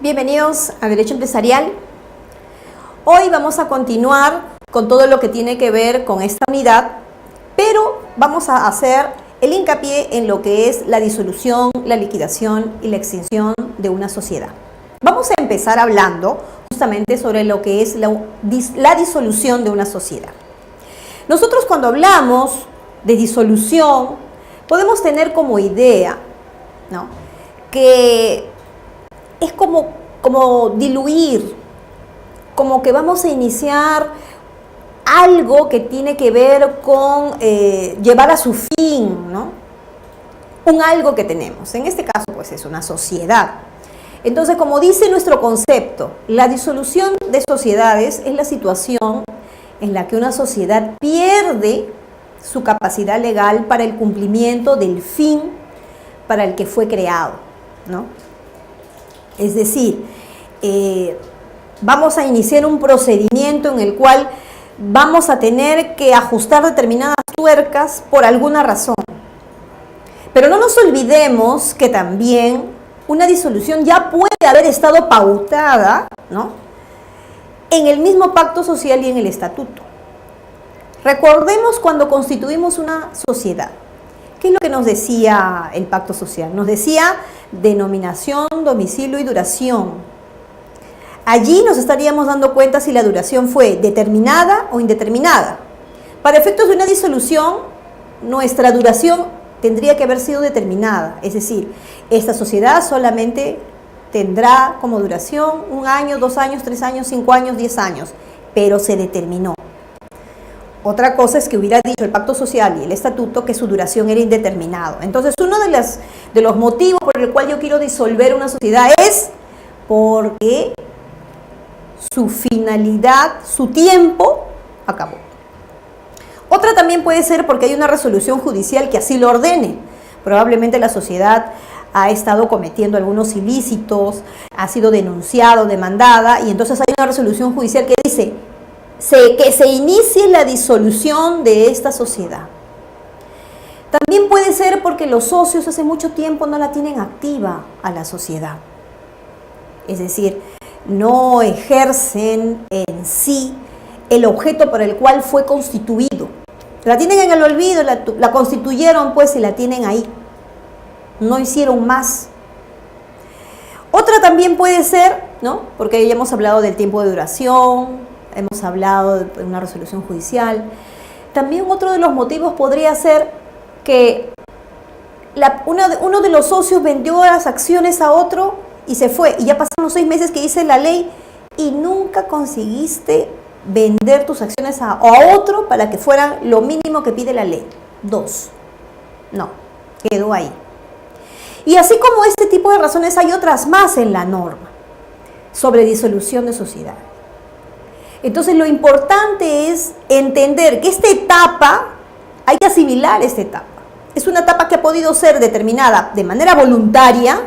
Bienvenidos a Derecho Empresarial. Hoy vamos a continuar con todo lo que tiene que ver con esta unidad, pero vamos a hacer el hincapié en lo que es la disolución, la liquidación y la extinción de una sociedad. Vamos a empezar hablando justamente sobre lo que es la disolución de una sociedad. Nosotros cuando hablamos de disolución podemos tener como idea, ¿no?, que es como diluir, como que vamos a iniciar algo que tiene que ver con llevar a su fin, ¿no?, un algo que tenemos. En este caso, pues es una sociedad. Entonces, como dice nuestro concepto, la disolución de sociedades es la situación en la que una sociedad pierde su capacidad legal para el cumplimiento del fin para el que fue creado, ¿no? Es decir, vamos a iniciar un procedimiento en el cual vamos a tener que ajustar determinadas tuercas por alguna razón. Pero no nos olvidemos que también una disolución ya puede haber estado pautada, ¿no?, en el mismo pacto social y en el estatuto. Recordemos cuando constituimos una sociedad. ¿Qué es lo que nos decía el pacto social? Nos decía denominación, domicilio y duración. Allí nos estaríamos dando cuenta si la duración fue determinada o indeterminada. Para efectos de una disolución, nuestra duración tendría que haber sido determinada. Es decir, esta sociedad solamente tendrá como duración 1 año, 2 años, 3 años, 5 años, 10 años, pero se determinó. Otra cosa es que hubiera dicho el pacto social y el estatuto que su duración era indeterminado. Entonces, uno de los motivos por el cual yo quiero disolver una sociedad es porque su finalidad, su tiempo, acabó. Otra también puede ser porque hay una resolución judicial que así lo ordene. Probablemente la sociedad ha estado cometiendo algunos ilícitos, ha sido denunciado, demandada, y entonces hay una resolución judicial que dice que se inicie la disolución de esta sociedad. También puede ser porque los socios hace mucho tiempo no la tienen activa a la sociedad. Es decir, no ejercen en sí el objeto por el cual fue constituido. La tienen en el olvido, la constituyeron pues y la tienen ahí. No hicieron más. Otra también puede ser, ¿no?, porque ya hemos hablado del tiempo de duración, hemos hablado de una resolución judicial. También otro de los motivos podría ser que uno de los socios vendió las acciones a otro y se fue. Y ya pasaron los 6 meses que dice la ley y nunca conseguiste vender tus acciones a otro para que fuera lo mínimo que pide la ley. 2. No, quedó ahí. Y así como este tipo de razones hay otras más en la norma sobre disolución de sociedad. Entonces lo importante es entender que esta etapa, hay que asimilar esta etapa. Es una etapa que ha podido ser determinada de manera voluntaria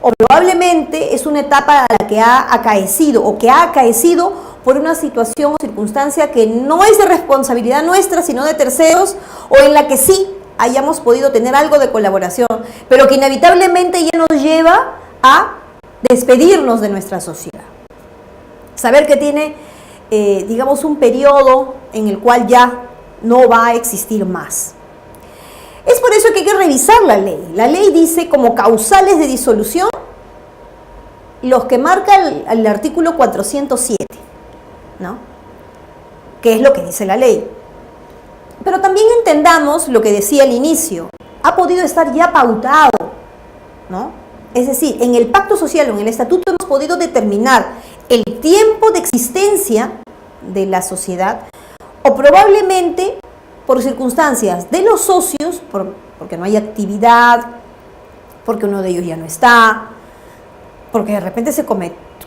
o probablemente es una etapa a la que ha acaecido o que ha acaecido por una situación o circunstancia que no es de responsabilidad nuestra, sino de terceros, o en la que sí hayamos podido tener algo de colaboración, pero que inevitablemente ya nos lleva a despedirnos de nuestra sociedad. Saber que tiene digamos, un periodo en el cual ya no va a existir más. Es por eso que hay que revisar la ley. La ley dice como causales de disolución los que marca el artículo 407, ¿no?, que es lo que dice la ley. Pero también entendamos lo que decía al inicio. Ha podido estar ya pautado, ¿no? Es decir, en el pacto social o en el estatuto hemos podido determinar el tiempo de existencia de la sociedad o probablemente por circunstancias de los socios, porque no hay actividad, porque uno de ellos ya no está, porque de repente se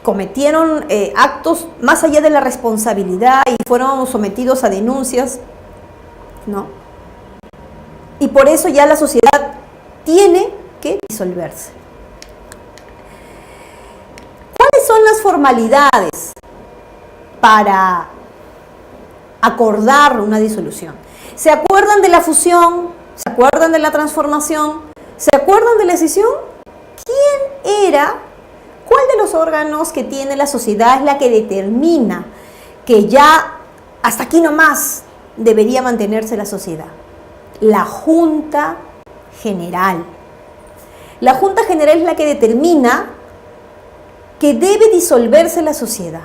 cometieron actos más allá de la responsabilidad y fueron sometidos a denuncias, ¿no? Y por eso ya la sociedad tiene que disolverse. ¿Cuáles son las formalidades para acordar una disolución? ¿Se acuerdan de la fusión? ¿Se acuerdan de la transformación? ¿Se acuerdan de la escisión? ¿Cuál de los órganos que tiene la sociedad es la que determina que ya hasta aquí nomás debería mantenerse la sociedad. La Junta General. La Junta General es la que determina que debe disolverse la sociedad.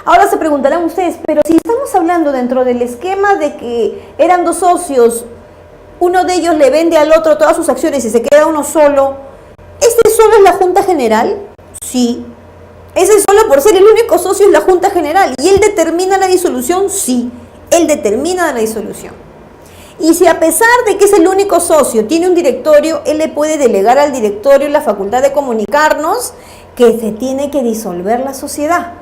Ahora se preguntarán ustedes, pero si estamos hablando dentro del esquema de que eran dos socios, uno de ellos le vende al otro todas sus acciones y se queda uno solo, ¿este solo es la Junta General? Sí. ¿Ese solo por ser el único socio es la Junta General? ¿Y él determina la disolución? Sí, él determina la disolución. Y si a pesar de que es el único socio, tiene un directorio, él le puede delegar al directorio la facultad de comunicarnos que se tiene que disolver la sociedad.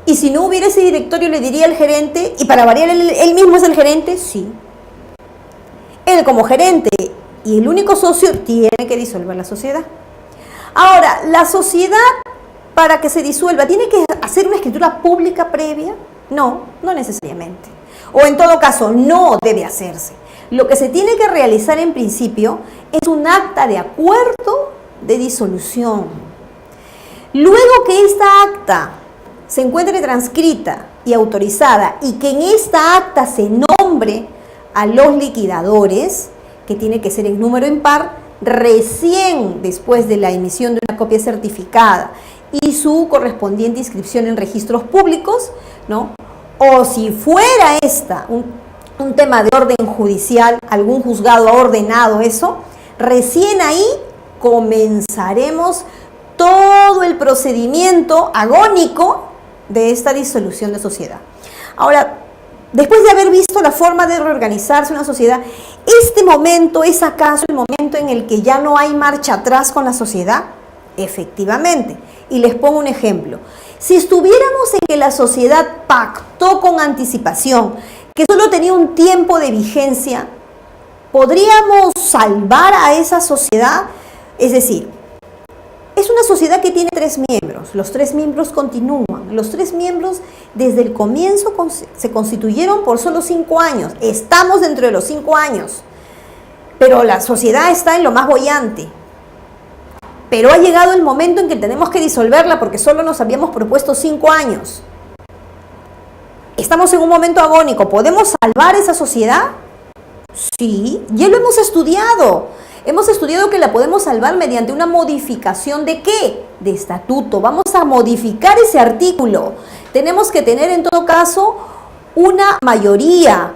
Y si no hubiera ese directorio, le diría al gerente, y para variar, él mismo es el gerente, sí. Él como gerente y el único socio tiene que disolver la sociedad. Ahora, la sociedad, para que se disuelva, ¿tiene que hacer una escritura pública previa? No, no necesariamente. O en todo caso, no debe hacerse. Lo que se tiene que realizar en principio es un acta de acuerdo de disolución. Luego que esta acta se encuentre transcrita y autorizada y que en esta acta se nombre a los liquidadores, que tiene que ser en número impar, recién después de la emisión de una copia certificada y su correspondiente inscripción en registros públicos, ¿no? O si fuera esta un tema de orden judicial, algún juzgado ha ordenado eso, recién ahí comenzaremos todo el procedimiento agónico de esta disolución de sociedad. Ahora, después de haber visto la forma de reorganizarse una sociedad, ¿este momento es acaso el momento en el que ya no hay marcha atrás con la sociedad? Efectivamente. Y les pongo un ejemplo. Si estuviéramos en que la sociedad pactó con anticipación, que solo tenía un tiempo de vigencia, ¿podríamos salvar a esa sociedad? Es decir, es una sociedad que tiene 3 miembros, los 3 miembros continúan, los 3 miembros desde el comienzo se constituyeron por solo 5 años, estamos dentro de los 5 años, pero la sociedad está en lo más boyante. Pero ha llegado el momento en que tenemos que disolverla porque solo nos habíamos propuesto 5 años. Estamos en un momento agónico. ¿Podemos salvar esa sociedad? Sí, ya lo hemos estudiado. Hemos estudiado que la podemos salvar mediante una modificación ¿de qué? De estatuto. Vamos a modificar ese artículo. Tenemos que tener en todo caso una mayoría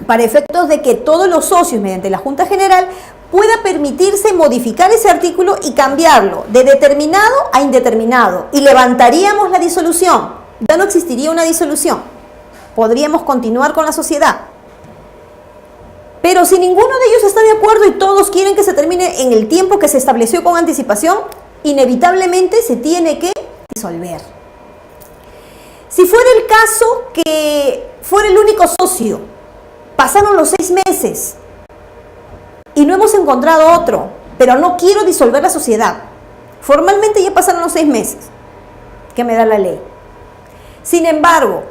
para efectos de que todos los socios mediante la Junta General pueda permitirse modificar ese artículo y cambiarlo de determinado a indeterminado. Y levantaríamos la disolución. Ya no existiría una disolución. Podríamos continuar con la sociedad. Pero si ninguno de ellos está de acuerdo y todos quieren que se termine en el tiempo que se estableció con anticipación, inevitablemente se tiene que disolver. Si fuera el caso que fuera el único socio, pasaron los 6 meses y no hemos encontrado otro, pero no quiero disolver la sociedad. Formalmente ya pasaron los 6 meses que me da la ley. Sin embargo,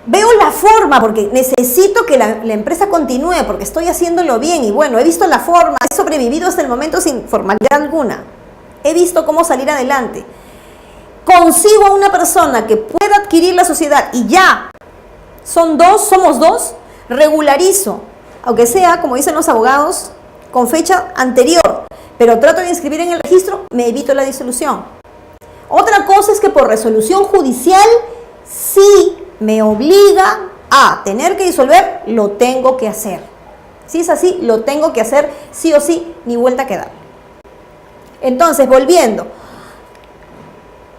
veo la forma porque necesito que la empresa continúe porque estoy haciéndolo bien y bueno, he visto la forma, he sobrevivido hasta el momento sin formalidad alguna. He visto cómo salir adelante. Consigo a una persona que pueda adquirir la sociedad y ya somos dos, regularizo, aunque sea, como dicen los abogados, con fecha anterior, pero trato de inscribir en el registro, me evito la disolución. Otra cosa es que por resolución judicial, sí me obliga a tener que disolver, lo tengo que hacer. Si es así, lo tengo que hacer sí o sí, ni vuelta que dar. Entonces, volviendo,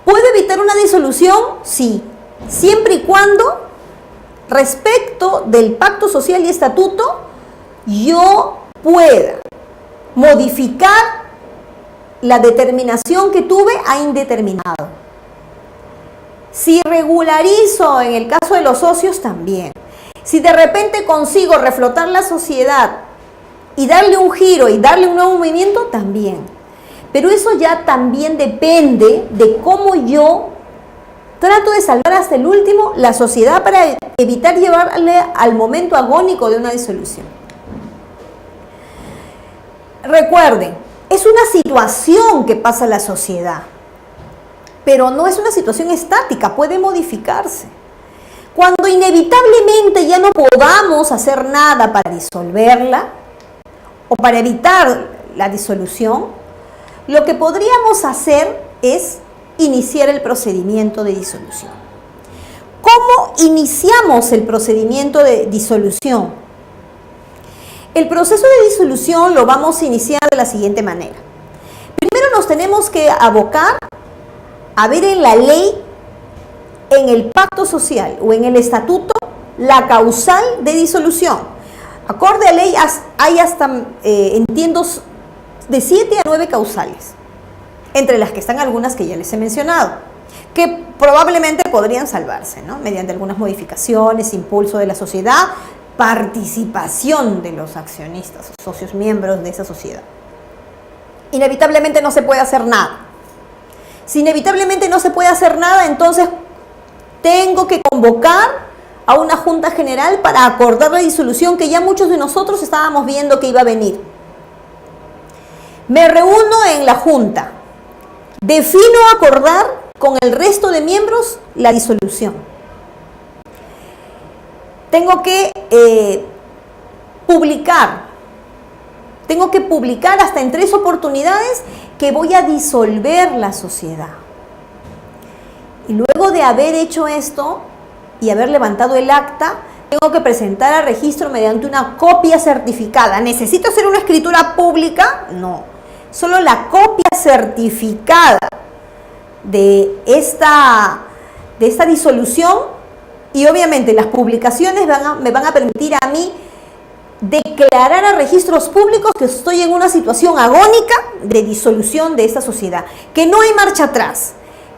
¿puedo evitar una disolución? Sí, siempre y cuando, respecto del pacto social y estatuto, yo pueda modificar la determinación que tuve a indeterminado. Si regularizo en el caso de los socios, también. Si de repente consigo reflotar la sociedad y darle un giro y darle un nuevo movimiento, también. Pero eso ya también depende de cómo yo trato de salvar hasta el último la sociedad para evitar llevarle al momento agónico de una disolución. Recuerden, Es una situación que pasa en la sociedad, pero no es una situación estática, puede modificarse. Cuando inevitablemente ya no podamos hacer nada para disolverla o para evitar la disolución, lo que podríamos hacer es iniciar el procedimiento de disolución. ¿Cómo iniciamos el procedimiento de disolución? El proceso de disolución lo vamos a iniciar de la siguiente manera. Primero nos tenemos que abocar a ver en la ley, en el pacto social o en el estatuto, la causal de disolución. Acorde a ley hay hasta, entiendo, de 7 a 9 causales, entre las que están algunas que ya les he mencionado, que probablemente podrían salvarse, ¿no? Mediante algunas modificaciones, impulso de la sociedad, participación de los accionistas, socios miembros de esa sociedad. Inevitablemente no se puede hacer nada. Si inevitablemente no se puede hacer nada, entonces tengo que convocar a una junta general para acordar la disolución que ya muchos de nosotros estábamos viendo que iba a venir. Me reúno en la junta, defino acordar con el resto de miembros la disolución. Tengo que publicar hasta en 3 oportunidades que voy a disolver la sociedad. Y luego de haber hecho esto y haber levantado el acta, tengo que presentar al registro mediante una copia certificada. ¿Necesito hacer una escritura pública? No. Solo la copia certificada de esta disolución, y obviamente las publicaciones me van a permitir a mí declarar a registros públicos que estoy en una situación agónica de disolución de esta sociedad, que no hay marcha atrás,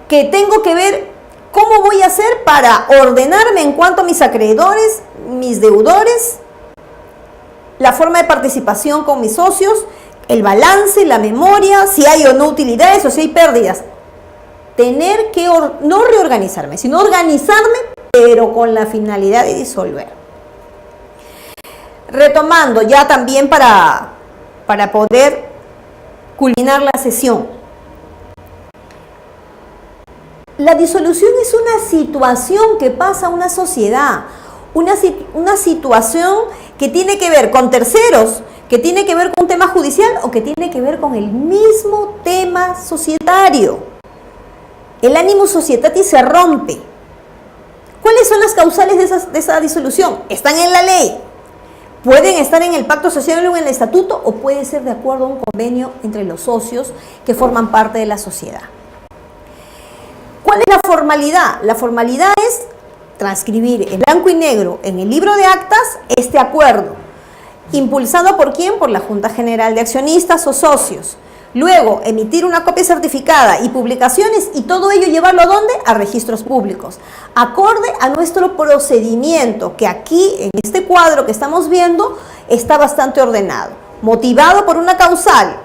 que tengo que ver cómo voy a hacer para ordenarme en cuanto a mis acreedores, mis deudores, la forma de participación con mis socios, el balance, la memoria, si hay o no utilidades o si hay pérdidas. Tener que no reorganizarme, sino organizarme, pero con la finalidad de disolver. Retomando ya también para poder culminar la sesión. La disolución es una situación que pasa a una sociedad, una situación que tiene que ver con terceros, que tiene que ver con un tema judicial o que tiene que ver con el mismo tema societario. El animus societatis se rompe. ¿Cuáles son las causales de esa disolución? Están en la ley. Pueden estar en el pacto social o en el estatuto, o puede ser de acuerdo a un convenio entre los socios que forman parte de la sociedad. ¿Cuál es la formalidad? La formalidad es transcribir en blanco y negro en el libro de actas este acuerdo. ¿Impulsado por quién? Por la Junta General de Accionistas o socios. Luego, emitir una copia certificada y publicaciones, y todo ello llevarlo ¿a dónde? A registros públicos. Acorde a nuestro procedimiento, que aquí, en este cuadro que estamos viendo, está bastante ordenado. Motivado por una causal,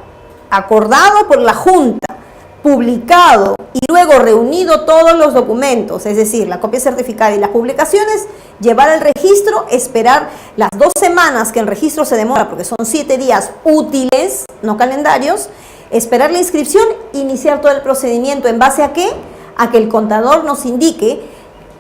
acordado por la Junta, publicado y luego reunido todos los documentos, es decir, la copia certificada y las publicaciones, llevar al registro, esperar las 2 semanas que el registro se demora, porque son 7 días útiles, no calendarios, esperar la inscripción, iniciar todo el procedimiento. ¿En base a qué? A que el contador nos indique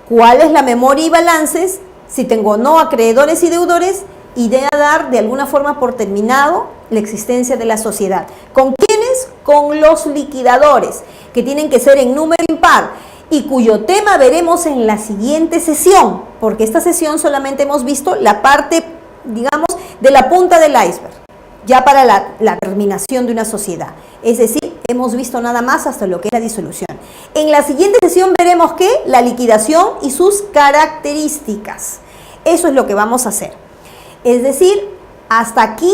cuál es la memoria y balances, si tengo o no acreedores y deudores, y de dar de alguna forma por terminado la existencia de la sociedad. ¿Con quiénes? Con los liquidadores, que tienen que ser en número impar, y cuyo tema veremos en la siguiente sesión, porque esta sesión solamente hemos visto la parte, digamos, de la punta del iceberg, ya para la terminación de una sociedad. Es decir, hemos visto nada más hasta lo que es la disolución. En la siguiente sesión veremos ¿qué? La liquidación y sus características. Eso es lo que vamos a hacer. Es decir, hasta aquí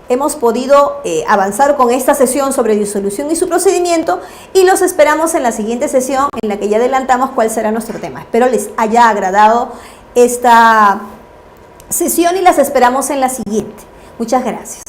hemos podido avanzar con esta sesión sobre disolución y su procedimiento, y los esperamos en la siguiente sesión en la que ya adelantamos cuál será nuestro tema. Espero les haya agradado esta sesión y las esperamos en la siguiente. Muchas gracias.